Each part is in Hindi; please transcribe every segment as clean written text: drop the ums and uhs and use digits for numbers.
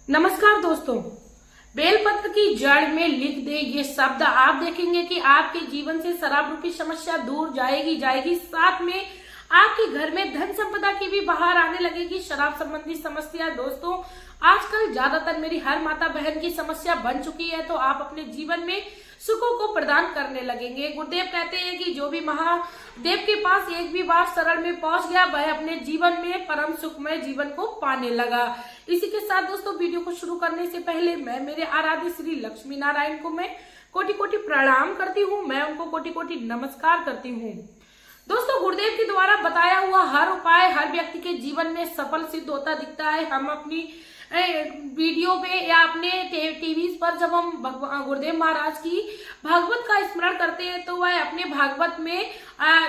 नमस्कार दोस्तों, बेलपत्र की जड़ में लिख दे ये शब्द, आप देखेंगे कि आपके जीवन से शराब रूपी समस्या दूर जाएगी। साथ में आपके घर में धन संपदा की भी बाहर आने लगेगी। शराब संबंधी समस्या दोस्तों आजकल ज्यादातर मेरी हर माता बहन की समस्या बन चुकी है, तो आप अपने जीवन में सुखों को प्रदान करने लगेंगे। गुरुदेव कहते हैं कि जो भी महादेव के पास एक भी बार शरण में पहुंच गया वह अपने जीवन में परम सुखमय जीवन को पाने लगा। इसी के साथ दोस्तों वीडियो को शुरू करने से पहले मैं मेरे आराध्य श्री लक्ष्मी नारायण को मैं कोटि कोटि प्रणाम करती हूँ, मैं उनको कोटि कोटि नमस्कार करती हूँ। दोस्तों गुरुदेव के द्वारा बताया हुआ हर उपाय हर व्यक्ति के जीवन में सफल सिद्ध होता दिखता है। हम अपनी वीडियो पे या अपने टीवी पर जब हम गुरुदेव महाराज की भागवत का स्मरण करते हैं तो वह अपने भागवत में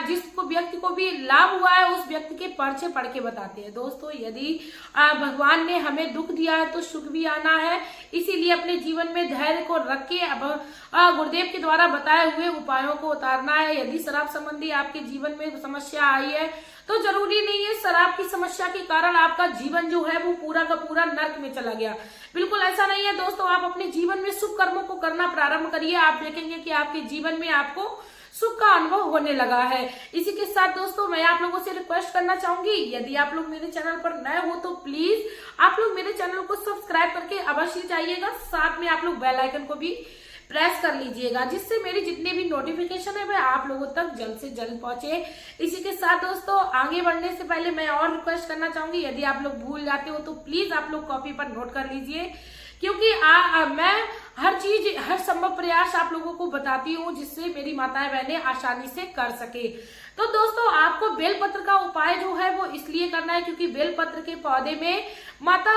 जिसको व्यक्ति को भी लाभ हुआ है उस व्यक्ति के पर्चे पढ़ के बताते हैं। दोस्तों यदि भगवान ने हमें दुख दिया है तो सुख भी आना है, इसीलिए अपने जीवन में धैर्य को रख के गुरुदेव के द्वारा बताए हुए उपायों को उतारना है। यदि शराब संबंधी आपके जीवन में समस्या आई है तो जरूरी नहीं है शराब की समस्या के कारण आपका जीवन जो है वो पूरा का पूरा नर्क में चला गया। बिल्कुल ऐसा नहीं है दोस्तों, आप अपने जीवन में शुभ कर्मों को करना प्रारंभ करिए, आप देखेंगे कि आपके जीवन में आपको सुख का अनुभव होने लगा है। इसी के साथ दोस्तों मैं आप लोगों से रिक्वेस्ट करना चाहूंगी, यदि आप लोग मेरे चैनल पर नए हो तो प्लीज आप लोग मेरे चैनल को सब्सक्राइब करके अवश्य जाइएगा, साथ में आप लोग बेल आइकन को भी प्रेस कर लीजिएगा, जिससे मेरी जितने भी नोटिफिकेशन है वह आप लोगों तक जल्द से जल्द पहुंचे। इसी के साथ दोस्तों आगे बढ़ने से पहले मैं और रिक्वेस्ट करना चाहूंगी, यदि आप लोग भूल जाते हो तो प्लीज आप लोग कॉपी पर नोट कर लीजिए, क्योंकि मैं हर चीज हर संभव प्रयास आप लोगों को बताती हूँ जिससे मेरी माताएं बहनें आसानी से कर सके। तो दोस्तों आपको बेलपत्र का उपाय जो है वो इसलिए करना है क्योंकि बेलपत्र के पौधे में माता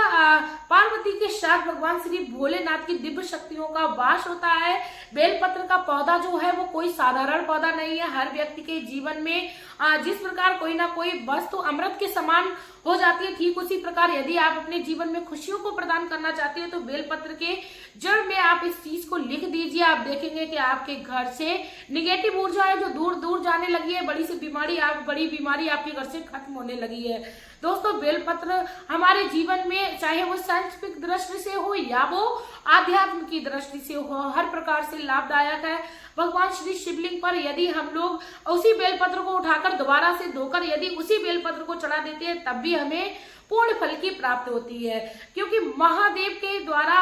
पार्वती के साथ भगवान श्री भोलेनाथ की दिव्य शक्तियों का वास होता है। बेलपत्र का पौधा जो है वो कोई साधारण पौधा नहीं है। हर व्यक्ति के जीवन में जिस प्रकार कोई ना कोई वस्तु अमृत के समान हो जाती है, ठीक उसी प्रकार यदि आप अपने जीवन में खुशियों को प्रदान करना चाहते हैं तो बेलपत्र के जड़ में आप इस चीज को लिख दीजिए। आप देखेंगे कि आपके घर से निगेटिव ऊर्जा है जो दूर दूर जाने लगी है, बड़ी बीमारी आपके घर से खत्म होने लगी है। दोस्तों बेलपत्र हमारे जीवन में चाहे वो साइंटिफिक दृष्टि से हो या वो आध्यात्म की दृष्टि से हो, हर प्रकार से लाभदायक है। भगवान श्री शिवलिंग पर यदि हम लोग उसी बेलपत्र को उठाकर दोबारा से धोकर यदि उसी बेलपत्र को चढ़ा देते हैं तब भी हमें पूर्ण फल की प्राप्ति होती है, क्योंकि महादेव के द्वारा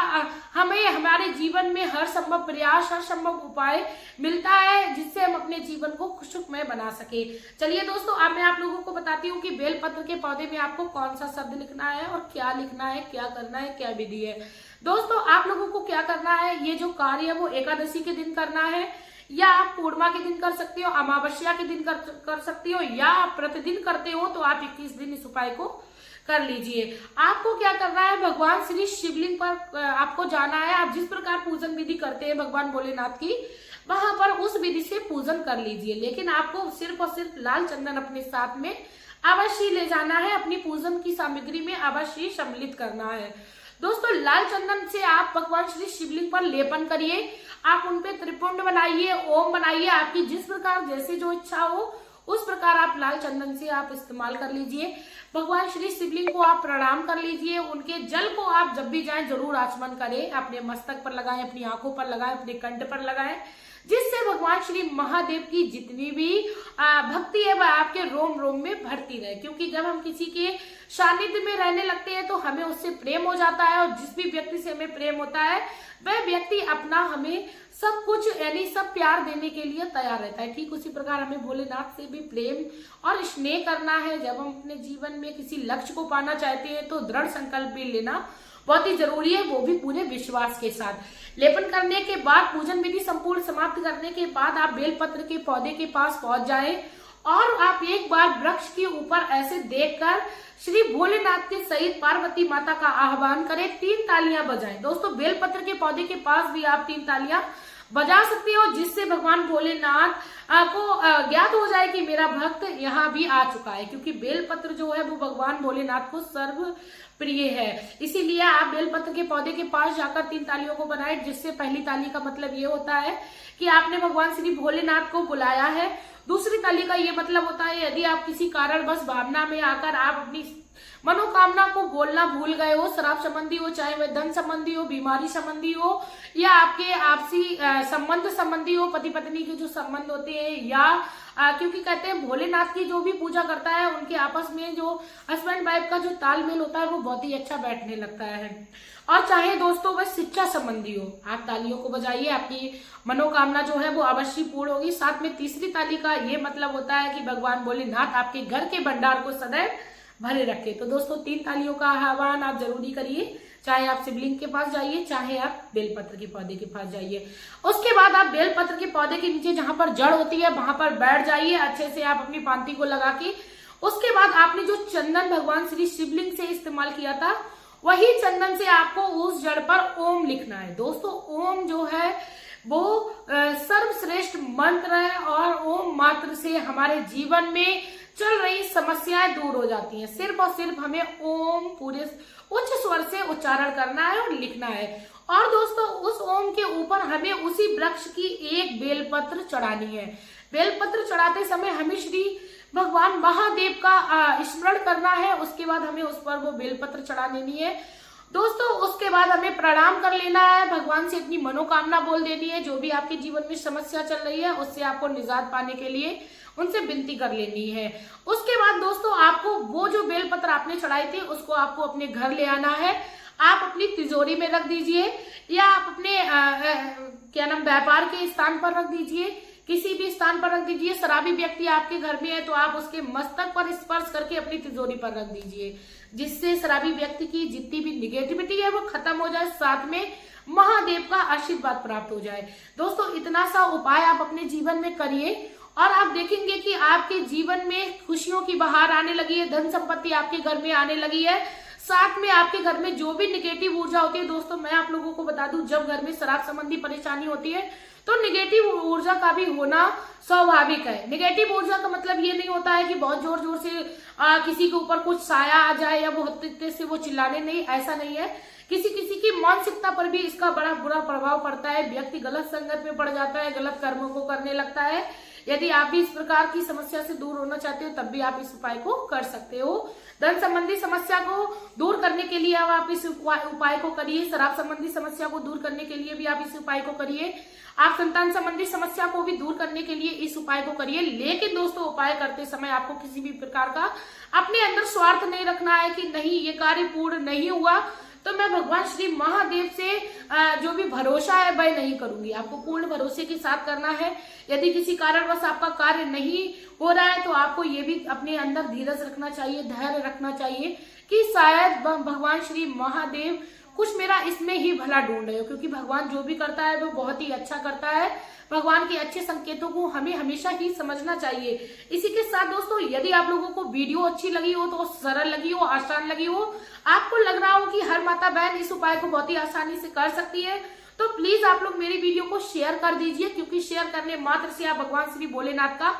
हमें हमारे जीवन में हर संभव प्रयास हर संभव उपाय मिलता है जिससे हम अपने जीवन को सुखमय बना सके। चलिए दोस्तों अब मैं आप लोगों को बताती हूँ कि बेलपत्र के पौधे में आपको कौन सा शब्द लिखना है और क्या लिखना है, क्या करना है, क्या विधि है। दोस्तों आप लोगों को क्या करना है, ये जो कार्य है वो एकादशी के दिन करना है या आप पूर्णिमा के दिन कर सकते हो, अमावस्या के दिन कर सकते हो, या आप प्रतिदिन करते हो तो आप 21 दिन इस उपाय को कर लीजिए। आपको क्या करना है, भगवान श्री शिवलिंग पर आपको जाना है। आप जिस प्रकार पूजन विधि करते हैं भगवान भोलेनाथ की, वहां पर उस विधि से पूजन कर लीजिए, लेकिन आपको सिर्फ और सिर्फ लाल चंदन अपने साथ में अवश्य ले जाना है, अपनी पूजन की सामग्री में अवश्य सम्मिलित करना है। दोस्तों लाल चंदन से आप भगवान श्री शिवलिंग पर लेपन करिए, आप उनपे त्रिपुंड बनाइए, ओम बनाइए, आपकी जिस प्रकार जैसे जो इच्छा हो उस प्रकार आप लाल चंदन से आप इस्तेमाल कर लीजिए। भगवान श्री शिवलिंग को आप प्रणाम कर लीजिए, उनके जल को आप जब भी जाएं जरूर आचमन करें, अपने मस्तक पर लगाएं, अपनी आंखों पर लगाएं, अपने कंठ पर लगाएं, जिससे भगवान श्री महादेव की जितनी भी भक्ति है वह आपके रोम रोम में भरती रहे। क्योंकि जब हम किसी के सानिध्य में रहने लगते हैं तो हमें उससे प्रेम हो जाता है, और जिस भी व्यक्ति से हमें प्रेम होता है वह व्यक्ति अपना हमें सब कुछ यानी सब प्यार देने के लिए तैयार रहता है। ठीक उसी प्रकार हमें भोलेनाथ से भी प्रेम और स्नेह करना है। जब हम अपने जीवन में किसी लक्ष्य को पाना चाहते हैं तो दृढ़ संकल्प भी लेना बहुत ही जरूरी है, वो भी पूरे विश्वास के साथ। लेपन करने के बाद पूजन विधि संपूर्ण समाप्त करने के बाद आप बेलपत्र के पौधे के पास पहुंच जाएं और आप एक बार वृक्ष के ऊपर ऐसे देखकर श्री भोलेनाथ के सहित पार्वती माता का आह्वान करें, 3 तालियां बजाएं। दोस्तों बेलपत्र के पौधे के पास भी आप 3 तालियां बजा सकते हो, जिससे भगवान भोलेनाथ को ज्ञात हो जाए कि मेरा भक्त यहाँ भी आ चुका है, क्योंकि बेलपत्र जो है वो भगवान भोलेनाथ को सर्व प्रिय है। इसीलिए आप बेलपत्र के पौधे के पास जाकर 3 तालियों को बनाएं, जिससे पहली ताली का मतलब ये होता है कि आपने भगवान श्री भोलेनाथ को बुलाया है। दूसरी ताली का ये मतलब होता है यदि आप किसी कारणवश भावना में आकर आप अपनी मनोकामना को बोलना भूल गए हो, शराब संबंधी हो, चाहे वह धन संबंधी हो, बीमारी संबंधी हो, या आपके आपसी संबंध संबंधी हो, पति पत्नी के जो संबंध होते हैं, या क्योंकि कहते हैं भोलेनाथ की जो भी पूजा करता है उनके आपस में जो हस्बैंड वाइफ का जो तालमेल होता है वो बहुत ही अच्छा बैठने लगता है। और चाहे दोस्तों वह शिक्षा संबंधी हो, आप तालियों को बजाइए, आपकी मनोकामना जो है वो अवश्य पूर्ण होगी। साथ में तीसरी ताली का ये मतलब होता है कि भगवान भोलेनाथ आपके घर के भंडार को सदैव भरे रखे। तो दोस्तों 3 तालियों का आह्वान आप जरूरी करिए, चाहे आप शिवलिंग के पास जाइए, चाहे आप बेलपत्र के पौधे के पास जाइए। उसके बाद आप बेलपत्र के पौधे के नीचे जहां पर जड़ होती है वहां पर बैठ जाइए, अच्छे से आप अपनी पांति को लगा के। उसके बाद आपने जो चंदन भगवान श्री शिवलिंग से इस्तेमाल किया था वही चंदन से आपको उस जड़ पर ओम लिखना है। दोस्तों ओम जो है वो सर्वश्रेष्ठ मंत्र है और ओम मात्र से हमारे जीवन में चल रही समस्याएं दूर हो जाती हैं। सिर्फ और सिर्फ हमें ओम पूरे उच्च स्वर से उच्चारण करना है और लिखना है। और दोस्तों उस ओम के ऊपर हमें उसी वृक्ष की एक बेलपत्र चढ़ानी है। बेलपत्र चढ़ाते समय हमें श्री भगवान महादेव का स्मरण करना है। उसके बाद हमें उस पर वो बेलपत्र चढ़ा देनी है। दोस्तों उसके बाद हमें प्रणाम कर लेना है, भगवान से अपनी मनोकामना बोल देनी है, जो भी आपके जीवन में समस्या चल रही है उससे आपको निजात पाने के लिए उनसे विनती कर लेनी है। उसके बाद दोस्तों आपको वो जो बेलपत्र आपने चढ़ाई थी उसको आपको अपने घर ले आना है। आप अपनी तिजोरी में रख दीजिए या आप अपने क्या नाम व्यापार के स्थान पर रख दीजिए, किसी भी स्थान पर रख दीजिए। शराबी व्यक्ति आपके घर में है तो आप उसके मस्तक पर स्पर्श करके अपनी तिजोरी पर रख दीजिए, जिससे शराबी व्यक्ति की जितनी भी निगेटिविटी है वो खत्म हो जाए, साथ में महादेव का आशीर्वाद प्राप्त हो जाए। दोस्तों इतना सा उपाय आप अपने जीवन में करिए और आप देखेंगे कि आपके जीवन में खुशियों की बहार आने लगी है, धन संपत्ति आपके घर में आने लगी है। साथ में आपके घर में जो भी निगेटिव ऊर्जा होती है, दोस्तों मैं आप लोगों को बता दूं, जब घर में शराब संबंधी परेशानी होती है तो निगेटिव ऊर्जा का भी होना स्वाभाविक है। निगेटिव ऊर्जा का मतलब ये नहीं होता है कि बहुत जोर जोर से किसी के ऊपर कुछ साया आ जाए या बहुत तेज से वो चिल्लाने, नहीं, ऐसा नहीं है। किसी किसी की मानसिकता पर भी इसका बड़ा बुरा प्रभाव पड़ता है। व्यक्ति गलत संगत में पड़ जाता है, गलत कर्मों को करने लगता है। यदि आप भी इस प्रकार की समस्या से दूर होना चाहते हो तब भी आप इस उपाय को कर सकते हो। धन संबंधी समस्या को दूर करने के लिए आप इस उपाय को करिए। शराब संबंधी समस्या को दूर करने के लिए भी आप इस उपाय को करिए। आप संतान संबंधी समस्या को भी दूर करने के लिए इस उपाय को करिए। लेकिन दोस्तों उपाय करते समय आपको किसी भी प्रकार का अपने अंदर स्वार्थ नहीं रखना है कि नहीं ये कार्य पूर्ण नहीं हुआ तो मैं भगवान श्री महादेव से जो भी भरोसा है वह नहीं करूंगी। आपको पूर्ण भरोसे के साथ करना है। यदि किसी कारणवश आपका कार्य नहीं हो रहा है तो आपको ये भी अपने अंदर धीरज रखना चाहिए, धैर्य रखना चाहिए कि शायद भगवान श्री महादेव कुछ मेरा इसमें ही भला ढूंढ रहे हो, क्योंकि भगवान जो भी करता है वो बहुत ही अच्छा करता है। भगवान के अच्छे संकेतों को हमें हमेशा ही समझना चाहिए। इसी के साथ दोस्तों यदि आप लोगों को वीडियो अच्छी लगी हो, तो सरल लगी हो, आसान लगी हो, आपको लग रहा हो कि हर माता बहन इस उपाय को बहुत ही आसानी से कर सकती है, तो प्लीज आप लोग मेरी वीडियो को शेयर कर दीजिए, क्योंकि शेयर करने मात्र से आप भगवान श्री भोलेनाथ का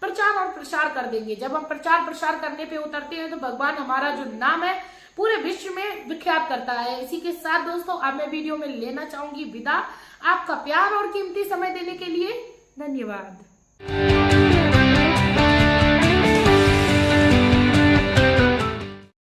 प्रचार और प्रसार कर देंगे। जब हम प्रचार प्रसार करने पे उतरते हैं तो भगवान हमारा जो नाम है पूरे विश्व में विख्यात करता है। इसी के साथ दोस्तों अब मैं वीडियो में लेना चाहूंगी विदा। आपका प्यार और कीमती समय देने के लिए धन्यवाद।